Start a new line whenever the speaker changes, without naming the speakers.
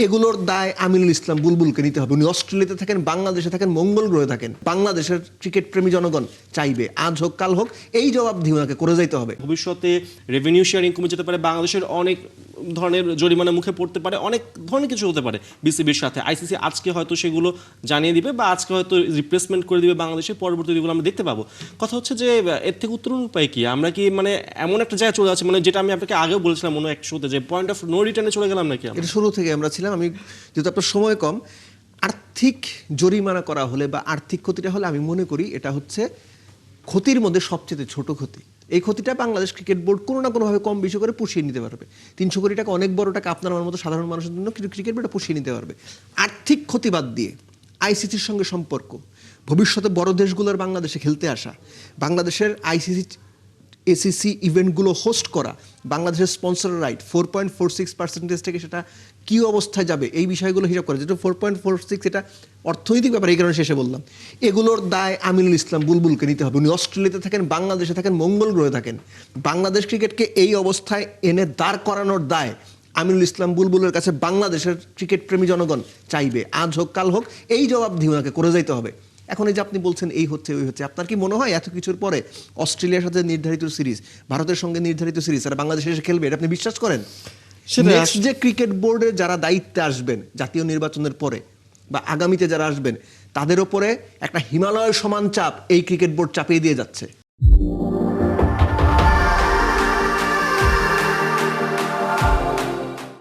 এগুলোর দায় আমিনুল ইসলাম বুলবুলকে নিতে হবে। উনি অস্ট্রেলিয়াতে থাকেন, বাংলাদেশে থাকেন, মঙ্গল গ্রহে থাকেন। বাংলাদেশের ক্রিকেট প্রেমী জনগণ চাইবে আজ হোক কাল হোক এই জবাবদিহি ওনাকে করে যাইতে হবে।
ভবিষ্যতে রেভিনিউ শেয়ারিং কমে যেতে পারে, বাংলাদেশের অনেক ধরনের জরিমানা মুখে পড়তে পারে, অনেক ধরনের কিছু হতে পারে বিসিবির সাথে। আইসিসি আজকে হয়তো সেগুলো জানিয়ে দিবে বা আজকে হয়তো রিপ্লেসমেন্ট করে দিবে বাংলাদেশে, পরবর্তী দিনগুলো আমরা দেখতে পাবো। কথা হচ্ছে যে এর থেকে উত্তরণ উপায় কি? আমরা কি মানে এমন একটা জায়গায় চলে যাচ্ছি, মানে যেটা আমি আপনাকে আগেও বলেছিলাম অন্য এক শোতে, যে পয়েন্ট অফ নো রিটার্নে চলে গেলাম নাকি?
এটা শুরু থেকে আমরা ছিলাম। আমি যেহেতু আপনার সময় কম, আর্থিক জরিমানা করা হলে বা আর্থিক ক্ষতিটা হলে আমি মনে করি এটা হচ্ছে ক্ষতির মধ্যে সবচেয়ে ছোট ক্ষতি। এই ক্ষতিটা বাংলাদেশ ক্রিকেট বোর্ড কোনো না কোনোভাবে কম বেশি করে পুষিয়ে নিতে পারবে। 300 কোটি টাকা অনেক বড় টাকা, আপনার আমার মতো সাধারণ মানুষের জন্য কিন্তু ক্রিকেট বোর্ডটা পুষিয়ে নিতে পারবে। আর্থিক ক্ষতি বাদ দিয়ে আইসিসির সঙ্গে সম্পর্ক, ভবিষ্যতে বড় দেশগুলোর বাংলাদেশে খেলতে আসা, বাংলাদেশের আইসিসি এসিসি ইভেন্টগুলো হোস্ট করা, বাংলাদেশের স্পন্সর রাইট 4.46% থেকে সেটা কী অবস্থায় যাবে এই বিষয়গুলো হিসাব করে, যেটা 4.46 এটা অর্থনৈতিক ব্যাপার, এই কারণে শেষে বললাম। এগুলোর দায় আমিনুল ইসলাম বুলবুলকে নিতে হবে। উনি অস্ট্রেলিয়াতে থাকেন, বাংলাদেশে থাকেন, মঙ্গল গ্রহে থাকেন। বাংলাদেশ ক্রিকেটকে এই অবস্থায় এনে দাঁড় করানোর দায় আমিনুল ইসলাম বুলবুলের কাছে বাংলাদেশের ক্রিকেট প্রেমী জনগণ চাইবে আজ হোক কাল হোক এই জবাবদিহি ওনাকে করে যাইতে হবে। এখন এই যে আপনি বলছেন এই হচ্ছে ওই হচ্ছে, আপনার কি মনে হয় এত কিছুর পরে অস্ট্রেলিয়ার সাথে নির্ধারিত সিরিজ, ভারতের সঙ্গে নির্ধারিত সিরিজ আর বাংলাদেশে এসে খেলবে, এটা আপনি বিশ্বাস করেন? নেক্সট যে ক্রিকেট বোর্ডে যারা দায়িত্বে আসবেন জাতীয় নির্বাচনের পরে বা আগামীতে যারা আসবেন, তাদের ওপরে একটা হিমালয় সমান চাপ এই ক্রিকেট বোর্ড চাপিয়ে দিয়ে যাচ্ছে।